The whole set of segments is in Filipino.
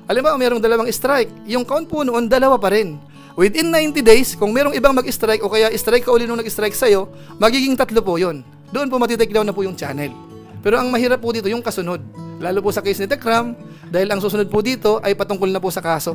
Halimbawa, merong dalawang strike. Yung count po noon, dalawa pa rin. Within 90 days, kung merong ibang mag-strike o kaya strike ka uli nung nag-strike sa'yo, magiging 3 po yun. Doon po matitake down na po yung channel. Pero ang mahirap po dito yung kasunod. Lalo po sa case ni Techram, dahil ang susunod po dito ay patungkol na po sa kaso.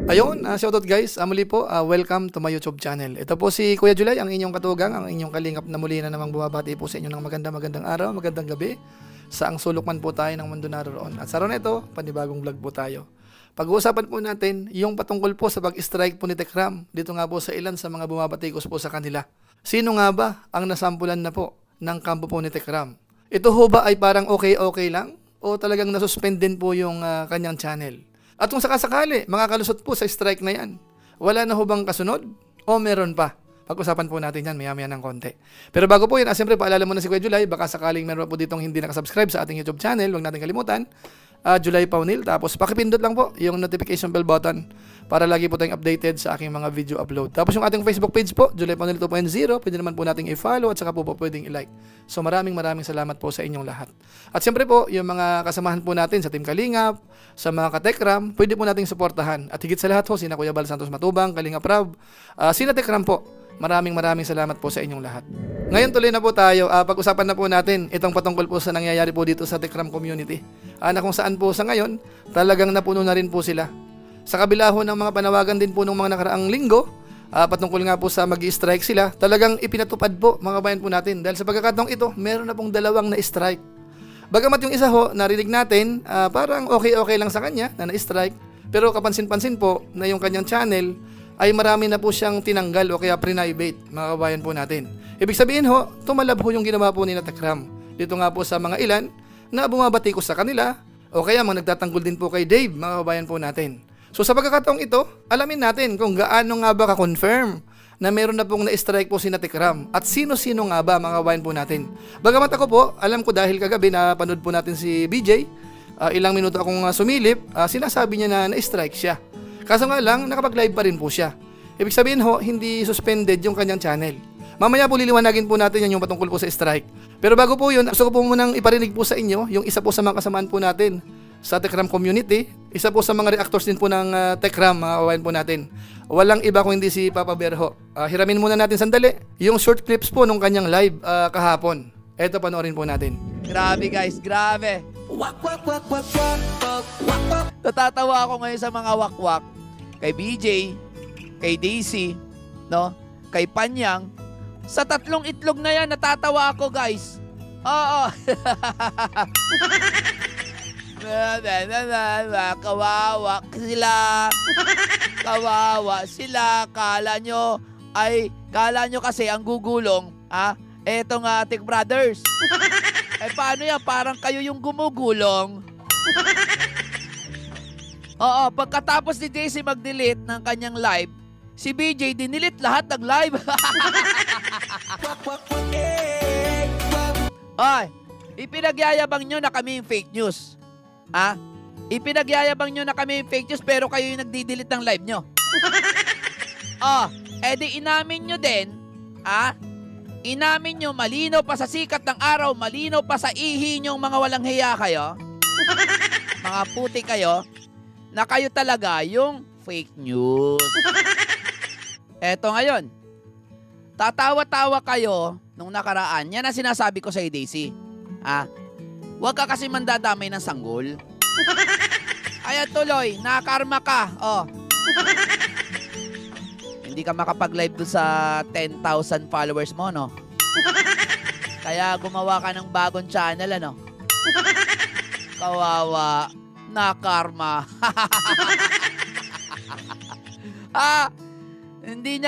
Ayun, shoutout guys. Muli po, welcome to my YouTube channel. Ito po si Kuya Julay, ang inyong katugang, ang inyong kalingap na muli na namang bumabati po sa inyo ng magandang araw, magandang gabi. Saang sulok man po tayo ng mundo naroon. At sa araw na ito, panibagong vlog po tayo. Pag-uusapan po natin yung patungkol po sa pag-strike po ni Techram dito nga po sa ilan sa mga bumabatikos po sa kanila. Sino nga ba ang nasampulan na po ng kampo po ni Techram? Ito ho ba ay parang okay lang? O talagang nasuspend din po yung kanyang channel? At kung sakasakali, makakalusot po sa strike na yan, wala na ho bang kasunod? O meron pa? Pag-usapan po natin yan maya-maya ng konti. Pero bago po yan, siyempre paalala mo na si Kuya Julay, baka sakaling meron po ditong hindi nakasubscribe sa ating YouTube channel, huwag natin kalimutan, Julay Paunil, tapos pakipindot lang po yung notification bell button para lagi po tayong updated sa aking mga video upload. Tapos yung ating Facebook page po, Julay Paunil 2.0, pwede naman po nating i-follow at saka po pwedeng i-like. So maraming salamat po sa inyong lahat. At siyempre po, yung mga kasamahan po natin sa Team Kalingap, sa mga ka-Techram, pwede po nating suportahan. At higit sa lahat ho, sina Kuya Bal Santos Matubang, Kalingap Rab, sina Techram po. Maraming salamat po sa inyong lahat. Ngayon tuloy na po tayo, pag-usapan na po natin itong patungkol po sa nangyayari po dito sa Techram community. Na kung saan po sa ngayon, talagang napuno na rin po sila. Sa kabila ho ng mga panawagan din po ng mga nakaraang linggo, patungkol nga po sa mag-i-strike sila, talagang ipinatupad po mga kabayan po natin. Dahil sa pagkakataong ito, meron na pong dalawang na-strike. Bagamat yung isa ho, narinig natin, parang okay lang sa kanya na na-strike. Pero kapansin-pansin po na yung kanyang channel ay marami na po siyang tinanggal o kaya pre-private, mga kabayan po natin. Ibig sabihin ho, tumalab ho yung ginawa po ni Techram. Dito nga po sa mga ilan na bumabatikos sa kanila o kaya mga nagtatanggol din po kay Dave, mga kabayan po natin. So sa pagkakataong ito, alamin natin kung gaano nga ba ka-confirm na meron na pong na-strike po si Techram at sino-sino nga ba, mga kabayan po natin. Bagamat ako po, alam ko dahil kagabi na panood po natin si BJ, ilang minuto akong sumilip, sinasabi niya na na-strike siya. Kaso nga lang, nakapag-live pa rin po siya. Ibig sabihin ho, hindi suspended yung kanyang channel. Mamaya po liliwanagin po natin yan yung patungkol po sa strike. Pero bago po yun, gusto ko po munang iparinig po sa inyo yung isa po sa mga kasamaan po natin sa Techram community. Isa po sa mga reactors din po ng Techram, mga kawain po natin. Walang iba kung hindi si Papa Berho. Hiramin muna natin sandali yung short clips po nung kanyang live kahapon. Eto, panoorin po natin. Grabe guys, grabe. Natatawa ako ngayon sa mga wakwak. Kay BJ, kay Daisy, no? Kay Panyang. Sa tatlong itlog na yan, natatawa ako, guys. Oo. Kawawa sila. Kawawa sila. Kala nyo kasi ang gugulong, etong Tech Brothers. Paano yan? Parang kayo yung gumugulong. Oo, pagkatapos ni Daisy mag-delete ng kanyang live, si BJ dinilit lahat ng live. Ay, ipinagyayabang nyo na kami yung fake news. Ipinagyayabang nyo na kami yung fake news pero kayo yung nagdi-delete ng live nyo. Edi inamin nyo din, inamin nyo malinaw pa sa sikat ng araw, malinaw pa sa ihi nyong mga walang hiya kayo, mga puti kayo, na kayo talaga yung fake news. Eto ngayon, tatawa-tawa kayo nung nakaraan. Yan ang sinasabi ko sa Daisy. Huwag ka kasi mandadamay ng sanggol. Kaya tuloy, nakarma ka. Hindi ka makapag-live doon sa 10,000 followers mo, no? Kaya gumawa ka ng bagong channel, ano? Kawawa. Nakarma. Hindi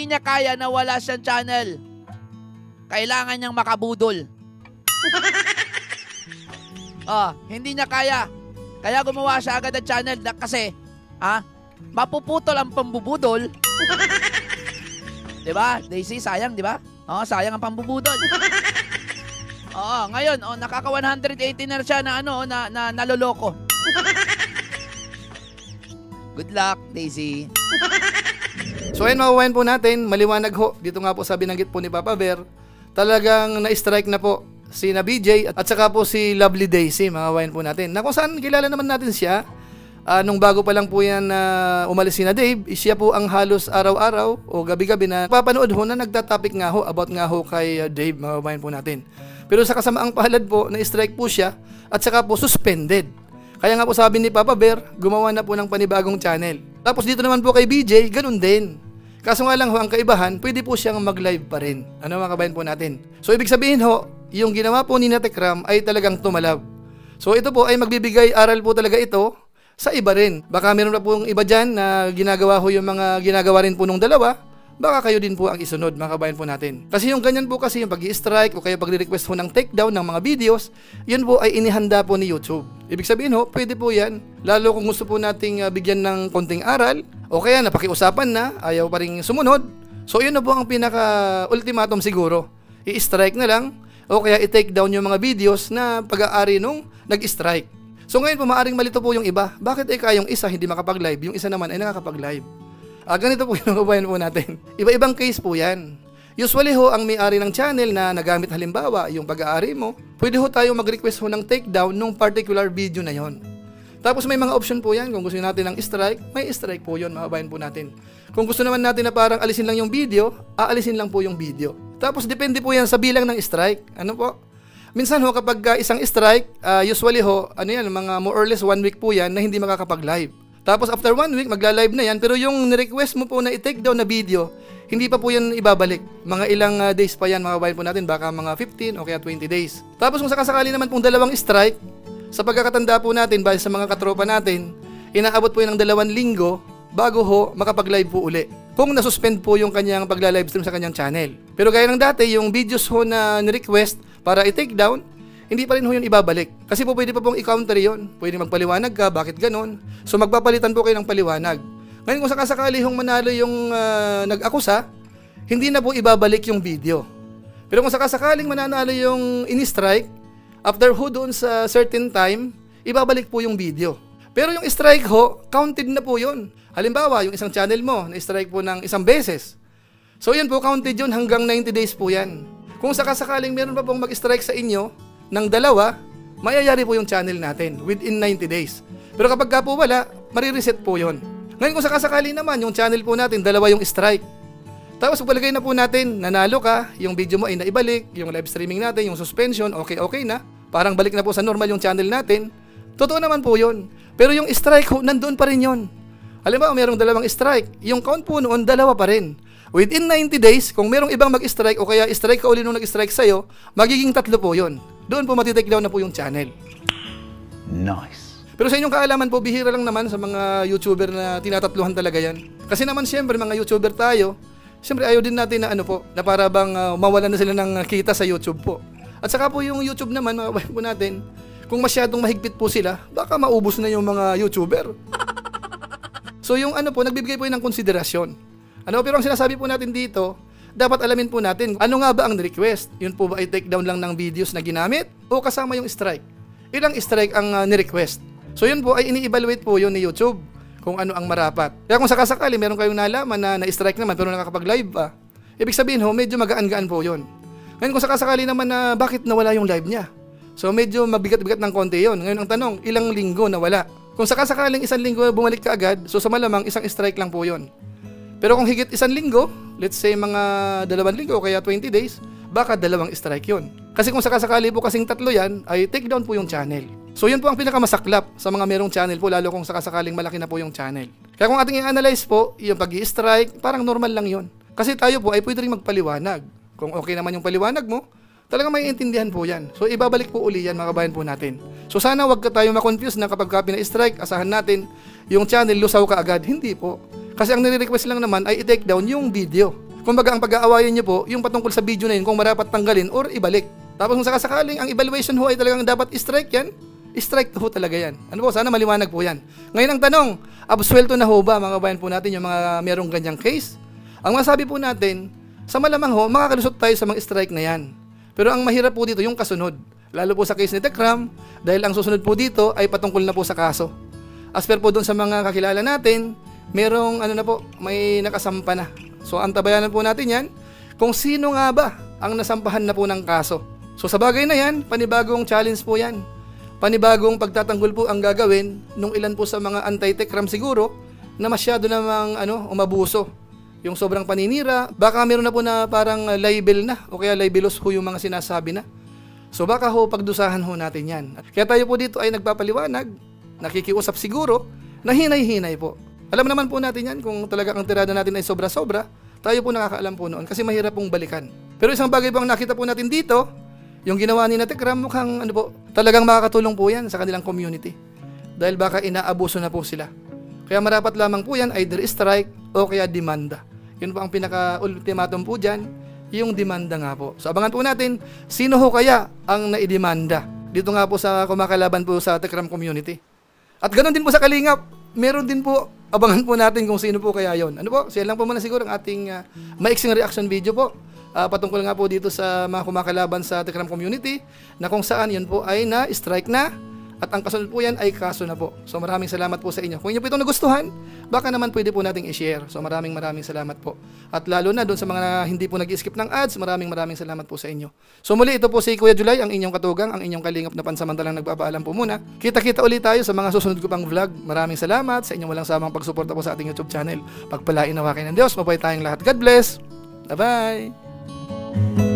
niya kaya na wala siyang channel. Kailangan niyang makabudol. Hindi niya kaya. Kaya gumawa siya agad ng channel kasi mapuputol ang pambubudol. Diba? Daisy, sayang, diba? Sayang ang pambubudol. Ngayon, nakaka 180 na siya na na naloloko. Good luck, Daisy. So ayun mga kababayan po natin, maliwanag ho, dito nga po sa binanggit po ni Papa Bear, talagang na-strike na po si na BJ at saka po si Lovely Daisy, mga kababayan po natin. Na kung saan kilala naman natin siya, nung bago pa lang po yan umalis si na Dave, siya po ang halos araw-araw o gabi-gabi na papanood ho na nagtatopic nga ho about nga ho kay Dave, mga kababayan po natin. Pero sa kasamaang palad po, na-strike po siya at saka po suspended. Kaya nga po sabi ni Papa Bear, gumawa na po ng panibagong channel. Tapos dito naman po kay BJ, ganun din. Kaso nga lang ho, ang kaibahan, pwede po siyang mag-live pa rin. Ano mga kabayan po natin? So ibig sabihin ho, yung ginawa po ni Tekram ay talagang tumalab. So ito po ay magbibigay aral po talaga ito sa iba rin. Baka meron na pong iba dyan na ginagawa ho yung mga ginagawa rin po nung dalawa, baka kayo din po ang isunod, mga kabayan po natin. Kasi yung ganyan po kasi, yung pag-i-strike o kaya pag-request ho ng takedown ng mga videos, yun po ay inihanda po ni YouTube. Ibig sabihin ho, pwede po yan. Lalo kung gusto po nating bigyan ng konting aral, o kaya napakiusapan na, ayaw pa rin sumunod. So yun na po ang pinaka-ultimatum siguro. I-strike na lang, o kaya i-take down yung mga videos na pag-aari nung nag-strike. So ngayon po, maaring malito po yung iba. Bakit yung isa hindi makapag-live, yung isa naman ay nakakapag-live? Ganito po yung kabayan po natin. Iba-ibang case po yan. Usually ho, ang may-ari ng channel na nagamit halimbawa yung pag-aari mo, pwede ho tayo mag-request ho ng takedown nung particular video na yon. Tapos may mga option po yan. Kung gusto natin ng strike, may strike po yon, mga kabayan po natin. Kung gusto naman natin na parang alisin lang yung video, aalisin lang po yung video. Tapos depende po yan sa bilang ng strike. Ano po? Minsan ho, kapag isang strike, usually ho, mga more or less 1 week po yan na hindi makakapag-live. Tapos after 1 week, magla-live na yan. Pero yung ni-request mo po na i-take down na video, hindi pa po yan ibabalik. Mga ilang days pa yan, mga kabayan po natin. Baka mga 15 o kaya 20 days. Tapos kung sakasakali naman pong dalawang strike, sa pagkakatanda po natin, base sa mga katropa natin, inaabot po yan ng 2 linggo bago ho makapag-live po uli. Kung nasuspend po yung kanyang pagla-livestream sa kanyang channel. Pero gaya ng dati, yung videos ho na ni-request para i-take down, hindi pa rin ho yun ibabalik. Kasi po pwede pa pong i-counter yun. Pwede magpaliwanag ka, bakit ganon? So magpapalitan po kayo ng paliwanag. Ngayon kung sakasakali hong manalo yung nag-akusa, hindi na po ibabalik yung video. Pero kung sakasakaling mananalo yung in-strike, after ho doon sa certain time, ibabalik po yung video. Pero yung strike ho, counted na po yun. Halimbawa, yung isang channel mo, na-strike po ng isang beses. So yan po, counted yun hanggang 90 days po yan. Kung sakasakaling meron pa pong mag-strike sa inyo, ng 2, mayayari po yung channel natin within 90 days. Pero kapag ka po wala, marireset po yun. Ngayon kung sakasakali naman, yung channel po natin, 2 yung strike. Tapos palagay na po natin, nanalo ka, yung video mo ay naibalik, yung live streaming natin, yung suspension, okay na. Parang balik na po sa normal yung channel natin. Totoo naman po yun. Pero yung strike, nandoon pa rin yun. Halimbawa, merong 2 strike. Yung count po noon, 2 pa rin. Within 90 days, kung merong ibang mag-strike o kaya strike ka uli nung nag-strike sa'yo, magiging 3 po yun. Doon po matitake down na po yung channel. Nice. Pero sa inyong kaalaman po, bihira lang naman sa mga YouTuber na tinatatluhan talaga yan. Kasi naman siyempre, mga YouTuber tayo, siyempre ayaw din natin na na para bang mawalan na sila ng kita sa YouTube po. At saka po yung YouTube naman, mga kabayan po natin, kung masyadong mahigpit po sila, baka maubos na yung mga YouTuber. So yung nagbibigay po yun ng konsiderasyon. Pero ang sinasabi po natin dito, dapat alamin po natin, ano nga ba ang request? Yun po ba ay take down lang ng videos na ginamit? O kasama yung strike? Ilang strike ang ni-request? So yun po ay ini-evaluate po yun ni YouTube kung ano ang marapat. Kaya kung sakasakali meron kayong nalaman na na-strike naman pero nakakapag-live pa, ibig sabihin medyo magaan-gaan po yun. Ngayon kung sakasakali naman na bakit nawala yung live niya? So medyo mabigat-bigat ng konti yun. Ngayon ang tanong, ilang linggo nawala? Kung sakasakaling 1 linggo bumalik ka agad, so sa malamang 1 strike lang po yun. Pero kung higit 1 linggo, let's say mga 2 linggo o kaya 20 days, baka 2 strike yun. Kasi kung sakasakali po kasing 3 yan, ay take down po yung channel. So yun po ang pinakamasaklap sa mga merong channel po, lalo kung sakasakaling malaki na po yung channel. Kaya kung ating i-analyze po, yung pag-i-strike, parang normal lang yun. Kasi tayo po ay pwede rin magpaliwanag. Kung okay naman yung paliwanag mo, talagang maiintindihan po yan. So ibabalik po uli yan, mga kabayan po natin. So sana wag ka tayo ma-confuse na kapag ka pina-strike, asahan natin yung channel lusaw ka agad. Hindi po. Kasi ang nire-request lang naman ay i-take down yung video. Kumbaga ang pag-aawayan nyo po, yung patungkol sa video na yun, kung marapat tanggalin or ibalik. Tapos kung sakasakaling ang evaluation ho ay talagang dapat i-strike yan, i-strike ho talaga yan. Ano po, sana maliwanag po yan. Ngayon ang tanong, absuelto na ho ba mga kabayan po natin yung mga merong ganyang case? Ang masabi po natin, sa malamang ho, makakalusot tayo sa mga strike na yan. Pero ang mahirap po dito yung kasunod. Lalo po sa case ni Tekram, dahil ang susunod po dito ay patungkol na po sa kaso. As per po doon sa mga kakilala natin, merong ano na po, may nakasampa na. So antabayanan po natin yan kung sino nga ba ang nasampahan na po ng kaso. So sa bagay na yan, panibagong challenge po yan. Panibagong pagtatanggol po ang gagawin nung ilan po sa mga anti-techram siguro na masyado namang umabuso. Yung sobrang paninira, baka meron na po na parang libel na o kaya libelous ho yung mga sinasabi na. So baka ho pagdusahan ho natin yan. Kaya tayo po dito ay nagpapaliwanag, nakikiusap siguro, na hinay-hinay po. Alam naman po natin yan kung talaga ang tirada natin ay sobra-sobra, tayo po nakakaalam po noon kasi mahirap pong balikan. Pero isang bagay pang nakita po natin dito, yung ginawa ni Tekram mukhang talagang makakatulong po yan sa kanilang community. Dahil baka inaabuso na po sila. Kaya marapat lamang po yan either strike o kaya demanda. Yun po ang pinaka-ultimatum po dyan, yung demanda nga po. So abangan po natin, sino ho kaya ang naidemanda? Dito nga po sa kumakalaban po sa Tekram community. At ganoon din po sa Kalingap, meron din po, abangan po natin kung sino po kaya yon. Siya lang po muna siguro ang ating maiksing reaction video po. Patungkol nga po dito sa mga kumakalaban sa Tekram community na kung saan yun po ay na-strike na at ang kasunod po yan ay kaso na po. So maraming salamat po sa inyo. Kung inyo po itong nagustuhan, baka naman pwede po nating i-share. So maraming salamat po. At lalo na doon sa mga hindi po nag-skip ng ads, maraming salamat po sa inyo. So muli, ito po si Kuya Julay, ang inyong katugang, ang inyong kalingap na pansamantalang nagpapaalam po muna. Kita-kita ulit tayo sa mga susunod ko pang vlog. Maraming salamat sa inyong walang samang pagsuporta po sa ating YouTube channel. Pagpalain nawa kayo ng Diyos, mabay tayong lahat. God bless! Bye-bye!